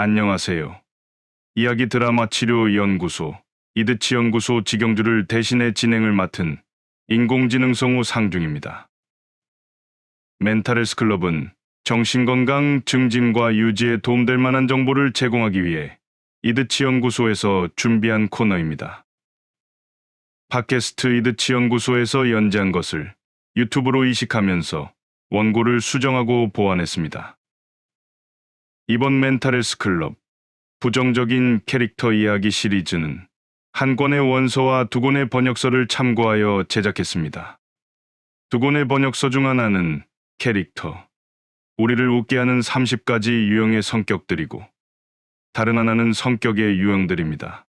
안녕하세요. 이야기 드라마 치료 연구소, 이드치 연구소 지경주를 대신해 진행을 맡은 인공지능 성우 상중입니다. 멘탈헬스 클럽은 정신건강 증진과 유지에 도움될 만한 정보를 제공하기 위해 이드치 연구소에서 준비한 코너입니다. 팟캐스트 이드치 연구소에서 연재한 것을 유튜브로 이식하면서 원고를 수정하고 보완했습니다. 이번 멘탈헬스 클럽 부정적인 캐릭터 이야기 시리즈는 한 권의 원서와 두 권의 번역서를 참고하여 제작했습니다. 두 권의 번역서 중 하나는 캐릭터, 우리를 웃게 하는 30가지 유형의 성격들이고 다른 하나는 성격의 유형들입니다.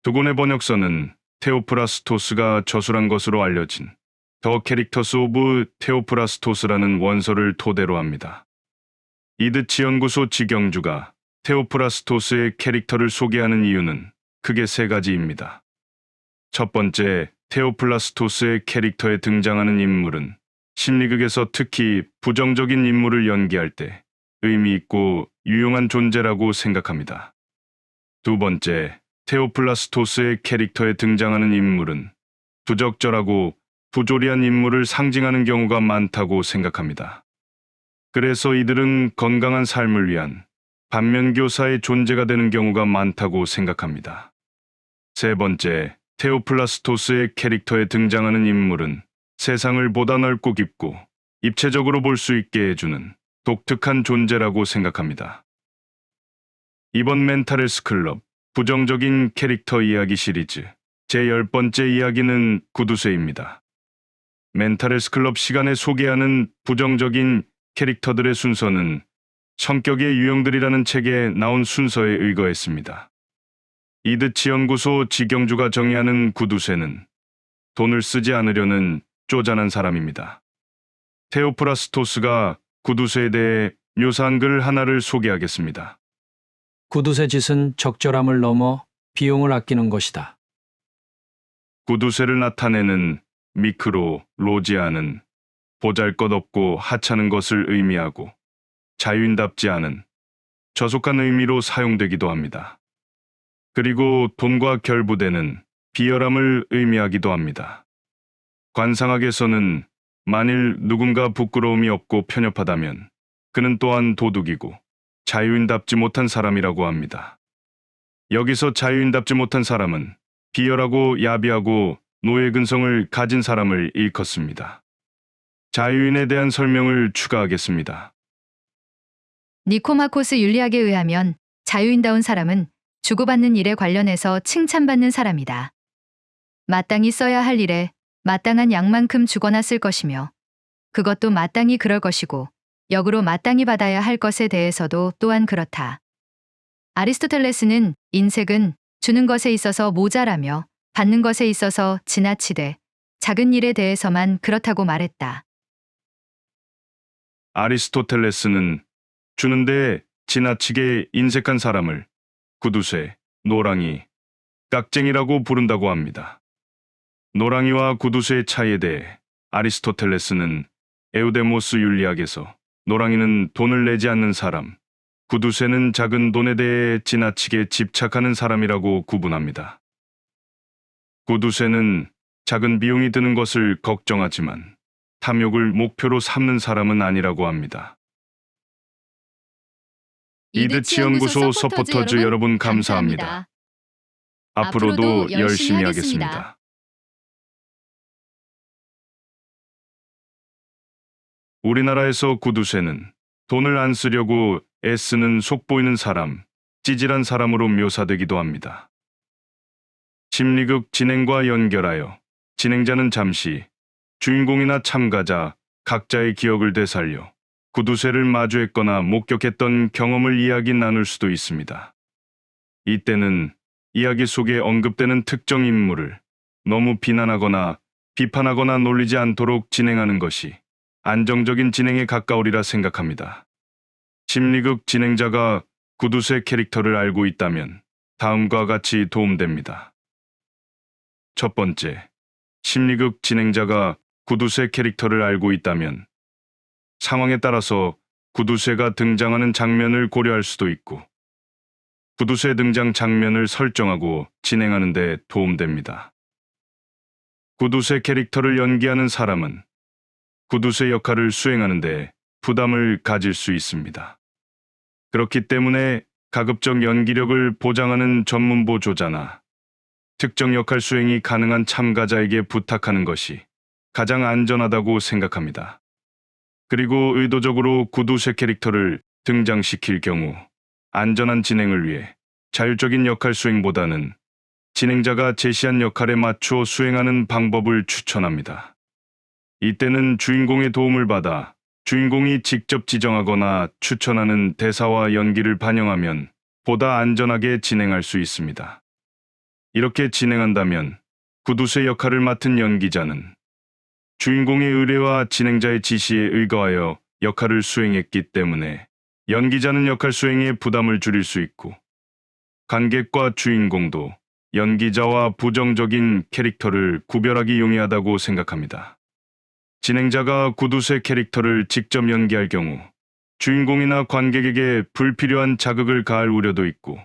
두 권의 번역서는 테오프라스토스가 저술한 것으로 알려진 더 캐릭터스 오브 테오프라스토스라는 원서를 토대로 합니다. 이드치 연구소 지경주가 테오프라스토스의 캐릭터를 소개하는 이유는 크게 세 가지입니다. 첫 번째, 테오플라스토스의 캐릭터에 등장하는 인물은 심리극에서 특히 부정적인 인물을 연기할 때 의미 있고 유용한 존재라고 생각합니다. 두 번째, 테오플라스토스의 캐릭터에 등장하는 인물은 부적절하고 부조리한 인물을 상징하는 경우가 많다고 생각합니다. 그래서 이들은 건강한 삶을 위한 반면교사의 존재가 되는 경우가 많다고 생각합니다. 세 번째, 테오플라스토스의 캐릭터에 등장하는 인물은 세상을 보다 넓고 깊고 입체적으로 볼 수 있게 해주는 독특한 존재라고 생각합니다. 이번 멘탈헬스 클럽 부정적인 캐릭터 이야기 시리즈 제10번째 이야기는 구두쇠입니다. 멘탈헬스 클럽 시간에 소개하는 부정적인 캐릭터들의 순서는 성격의 유형들이라는 책에 나온 순서에 의거했습니다. 이드치 연구소 지경주가 정의하는 구두쇠는 돈을 쓰지 않으려는 쪼잔한 사람입니다. 테오프라스토스가 구두쇠에 대해 묘사한 글 하나를 소개하겠습니다. 구두쇠 짓은 적절함을 넘어 비용을 아끼는 것이다. 구두쇠를 나타내는 미크로 로지아는 보잘것없고 하찮은 것을 의미하고 자유인답지 않은 저속한 의미로 사용되기도 합니다. 그리고 돈과 결부되는 비열함을 의미하기도 합니다. 관상학에서는 만일 누군가 부끄러움이 없고 편협하다면 그는 또한 도둑이고 자유인답지 못한 사람이라고 합니다. 여기서 자유인답지 못한 사람은 비열하고 야비하고 노예 근성을 가진 사람을 일컫습니다. 자유인에 대한 설명을 추가하겠습니다. 니코마코스 윤리학에 의하면 자유인다운 사람은 주고받는 일에 관련해서 칭찬받는 사람이다. 마땅히 써야 할 일에 마땅한 양만큼 주거나 쓸 것이며 그것도 마땅히 그럴 것이고 역으로 마땅히 받아야 할 것에 대해서도 또한 그렇다. 아리스토텔레스는 인색은 주는 것에 있어서 모자라며 받는 것에 있어서 지나치되 작은 일에 대해서만 그렇다고 말했다. 아리스토텔레스는 주는데 지나치게 인색한 사람을 구두쇠, 노랑이, 깍쟁이라고 부른다고 합니다. 노랑이와 구두쇠의 차이에 대해 아리스토텔레스는 에우데모스 윤리학에서 노랑이는 돈을 내지 않는 사람, 구두쇠는 작은 돈에 대해 지나치게 집착하는 사람이라고 구분합니다. 구두쇠는 작은 비용이 드는 것을 걱정하지만 탐욕을 목표로 삼는 사람은 아니라고 합니다. 이드치 연구소 서포터즈 여러분 감사합니다. 앞으로도 열심히 하겠습니다. 우리나라에서 구두쇠는 돈을 안 쓰려고 애쓰는 속보이는 사람, 찌질한 사람으로 묘사되기도 합니다. 심리극 진행과 연결하여 진행자는 잠시 주인공이나 참가자 각자의 기억을 되살려 구두쇠를 마주했거나 목격했던 경험을 이야기 나눌 수도 있습니다. 이때는 이야기 속에 언급되는 특정 인물을 너무 비난하거나 비판하거나 놀리지 않도록 진행하는 것이 안정적인 진행에 가까우리라 생각합니다. 심리극 진행자가 구두쇠 캐릭터를 알고 있다면 다음과 같이 도움됩니다. 첫 번째, 심리극 진행자가 구두쇠 캐릭터를 알고 있다면 상황에 따라서 구두쇠가 등장하는 장면을 고려할 수도 있고 구두쇠 등장 장면을 설정하고 진행하는 데 도움됩니다. 구두쇠 캐릭터를 연기하는 사람은 구두쇠 역할을 수행하는 데 부담을 가질 수 있습니다. 그렇기 때문에 가급적 연기력을 보장하는 전문 보조자나 특정 역할 수행이 가능한 참가자에게 부탁하는 것이 가장 안전하다고 생각합니다. 그리고 의도적으로 구두쇠 캐릭터를 등장시킬 경우 안전한 진행을 위해 자율적인 역할 수행보다는 진행자가 제시한 역할에 맞추어 수행하는 방법을 추천합니다. 이때는 주인공의 도움을 받아 주인공이 직접 지정하거나 추천하는 대사와 연기를 반영하면 보다 안전하게 진행할 수 있습니다. 이렇게 진행한다면 구두쇠 역할을 맡은 연기자는 주인공의 의뢰와 진행자의 지시에 의거하여 역할을 수행했기 때문에 연기자는 역할 수행에 부담을 줄일 수 있고 관객과 주인공도 연기자와 부정적인 캐릭터를 구별하기 용이하다고 생각합니다. 진행자가 구두쇠 캐릭터를 직접 연기할 경우 주인공이나 관객에게 불필요한 자극을 가할 우려도 있고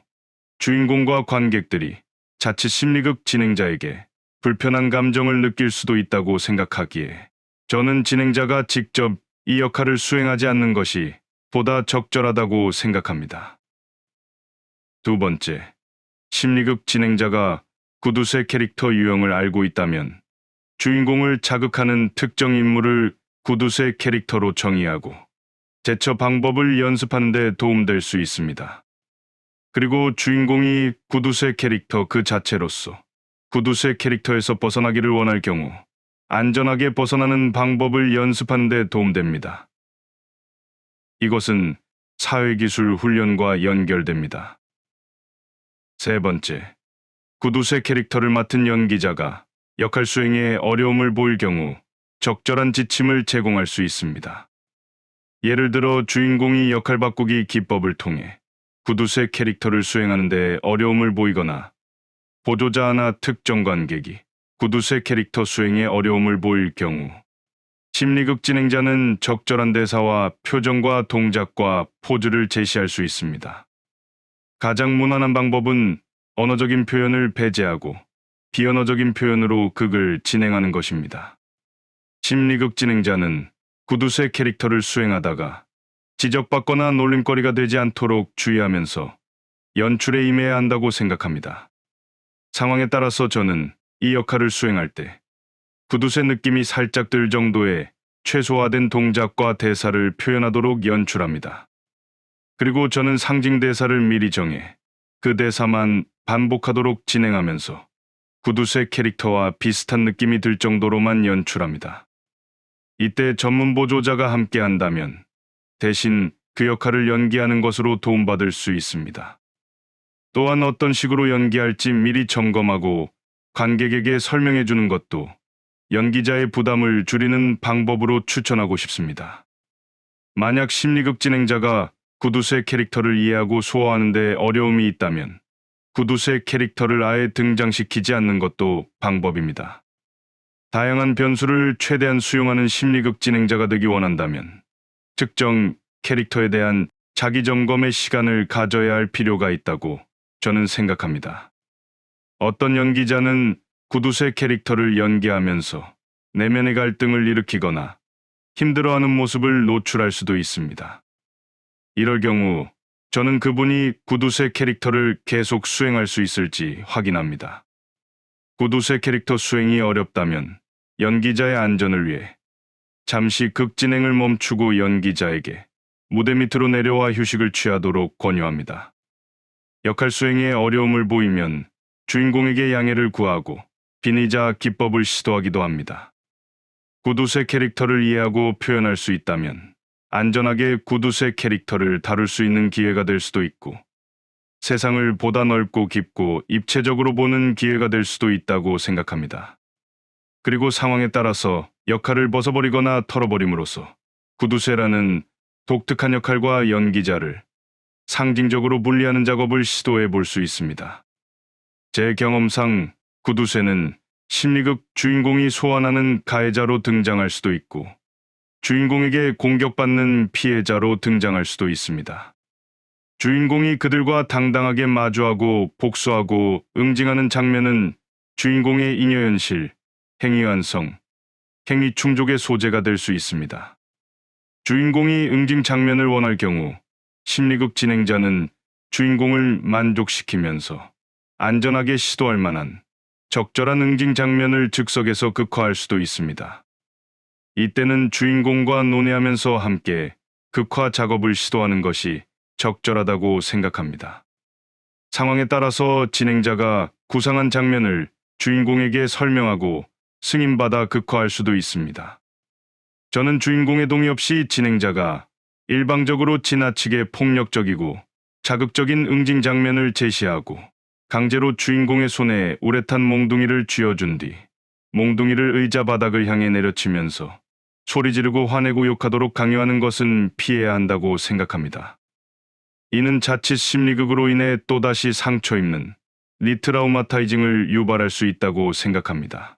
주인공과 관객들이 자칫 심리극 진행자에게 불편한 감정을 느낄 수도 있다고 생각하기에 저는 진행자가 직접 이 역할을 수행하지 않는 것이 보다 적절하다고 생각합니다. 두 번째, 심리극 진행자가 구두쇠 캐릭터 유형을 알고 있다면 주인공을 자극하는 특정 인물을 구두쇠 캐릭터로 정의하고 대처 방법을 연습하는 데 도움될 수 있습니다. 그리고 주인공이 구두쇠 캐릭터 그 자체로서 구두쇠 캐릭터에서 벗어나기를 원할 경우 안전하게 벗어나는 방법을 연습하는 데 도움됩니다. 이것은 사회기술 훈련과 연결됩니다. 세 번째, 구두쇠 캐릭터를 맡은 연기자가 역할 수행에 어려움을 보일 경우 적절한 지침을 제공할 수 있습니다. 예를 들어 주인공이 역할 바꾸기 기법을 통해 구두쇠 캐릭터를 수행하는 데 어려움을 보이거나 보조자 하나 특정 관객이 구두쇠 캐릭터 수행에 어려움을 보일 경우 심리극 진행자는 적절한 대사와 표정과 동작과 포즈를 제시할 수 있습니다. 가장 무난한 방법은 언어적인 표현을 배제하고 비언어적인 표현으로 극을 진행하는 것입니다. 심리극 진행자는 구두쇠 캐릭터를 수행하다가 지적받거나 놀림거리가 되지 않도록 주의하면서 연출에 임해야 한다고 생각합니다. 상황에 따라서 저는 이 역할을 수행할 때 구두쇠 느낌이 살짝 들 정도의 최소화된 동작과 대사를 표현하도록 연출합니다. 그리고 저는 상징 대사를 미리 정해 그 대사만 반복하도록 진행하면서 구두쇠 캐릭터와 비슷한 느낌이 들 정도로만 연출합니다. 이때 전문 보조자가 함께 한다면 대신 그 역할을 연기하는 것으로 도움받을 수 있습니다. 또한 어떤 식으로 연기할지 미리 점검하고 관객에게 설명해 주는 것도 연기자의 부담을 줄이는 방법으로 추천하고 싶습니다. 만약 심리극 진행자가 구두쇠 캐릭터를 이해하고 소화하는 데 어려움이 있다면 구두쇠 캐릭터를 아예 등장시키지 않는 것도 방법입니다. 다양한 변수를 최대한 수용하는 심리극 진행자가 되기 원한다면 특정 캐릭터에 대한 자기 점검의 시간을 가져야 할 필요가 있다고 저는 생각합니다. 어떤 연기자는 구두쇠 캐릭터를 연기하면서 내면의 갈등을 일으키거나 힘들어하는 모습을 노출할 수도 있습니다. 이럴 경우 저는 그분이 구두쇠 캐릭터를 계속 수행할 수 있을지 확인합니다. 구두쇠 캐릭터 수행이 어렵다면 연기자의 안전을 위해 잠시 극 진행을 멈추고 연기자에게 무대 밑으로 내려와 휴식을 취하도록 권유합니다. 역할 수행에 어려움을 보이면 주인공에게 양해를 구하고 빈의자 기법을 시도하기도 합니다. 구두쇠 캐릭터를 이해하고 표현할 수 있다면 안전하게 구두쇠 캐릭터를 다룰 수 있는 기회가 될 수도 있고 세상을 보다 넓고 깊고 입체적으로 보는 기회가 될 수도 있다고 생각합니다. 그리고 상황에 따라서 역할을 벗어버리거나 털어버림으로써 구두쇠라는 독특한 역할과 연기자를 상징적으로 분리하는 작업을 시도해 볼 수 있습니다. 제 경험상 구두쇠는 심리극 주인공이 소환하는 가해자로 등장할 수도 있고 주인공에게 공격받는 피해자로 등장할 수도 있습니다. 주인공이 그들과 당당하게 마주하고 복수하고 응징하는 장면은 주인공의 잉여현실, 행위완성, 행위 충족의 소재가 될 수 있습니다. 주인공이 응징 장면을 원할 경우 심리극 진행자는 주인공을 만족시키면서 안전하게 시도할 만한 적절한 응징 장면을 즉석에서 극화할 수도 있습니다. 이때는 주인공과 논의하면서 함께 극화 작업을 시도하는 것이 적절하다고 생각합니다. 상황에 따라서 진행자가 구상한 장면을 주인공에게 설명하고 승인받아 극화할 수도 있습니다. 저는 주인공의 동의 없이 진행자가 일방적으로 지나치게 폭력적이고 자극적인 응징 장면을 제시하고 강제로 주인공의 손에 우레탄 몽둥이를 쥐어준 뒤 몽둥이를 의자 바닥을 향해 내려치면서 소리 지르고 화내고 욕하도록 강요하는 것은 피해야 한다고 생각합니다. 이는 자칫 심리극으로 인해 또다시 상처 입는 리트라우마타이징을 유발할 수 있다고 생각합니다.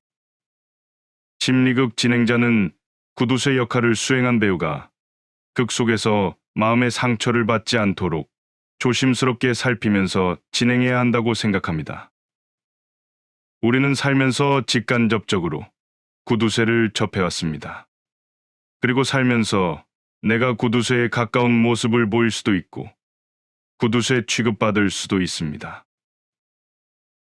심리극 진행자는 구두쇠 역할을 수행한 배우가 극 속에서 마음의 상처를 받지 않도록 조심스럽게 살피면서 진행해야 한다고 생각합니다. 우리는 살면서 직간접적으로 구두쇠를 접해왔습니다. 그리고 살면서 내가 구두쇠에 가까운 모습을 보일 수도 있고 구두쇠 취급받을 수도 있습니다.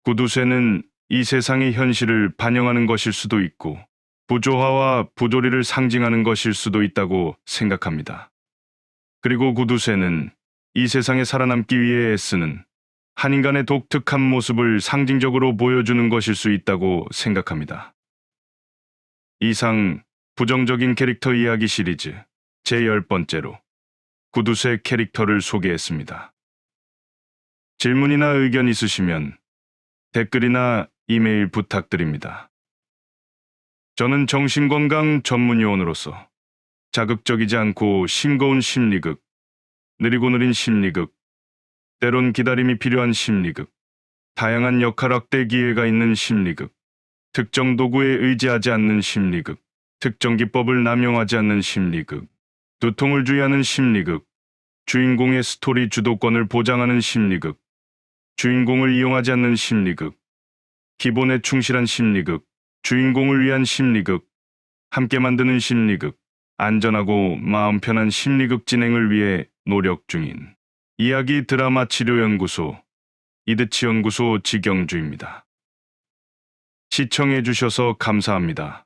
구두쇠는 이 세상의 현실을 반영하는 것일 수도 있고 부조화와 부조리를 상징하는 것일 수도 있다고 생각합니다. 그리고 구두쇠는 이 세상에 살아남기 위해 애쓰는 한 인간의 독특한 모습을 상징적으로 보여주는 것일 수 있다고 생각합니다. 이상 부정적인 캐릭터 이야기 시리즈 제10번째로 구두쇠 캐릭터를 소개했습니다. 질문이나 의견 있으시면 댓글이나 이메일 부탁드립니다. 저는 정신건강 전문요원으로서 자극적이지 않고 싱거운 심리극, 느리고 느린 심리극, 때론 기다림이 필요한 심리극, 다양한 역할 확대 기회가 있는 심리극, 특정 도구에 의지하지 않는 심리극, 특정 기법을 남용하지 않는 심리극, 두통을 주의하는 심리극, 주인공의 스토리 주도권을 보장하는 심리극, 주인공을 이용하지 않는 심리극, 기본에 충실한 심리극, 주인공을 위한 심리극, 함께 만드는 심리극, 안전하고 마음 편한 심리극 진행을 위해 노력 중인 이야기 드라마 치료연구소 이드치 연구소 지경주입니다. 시청해 주셔서 감사합니다.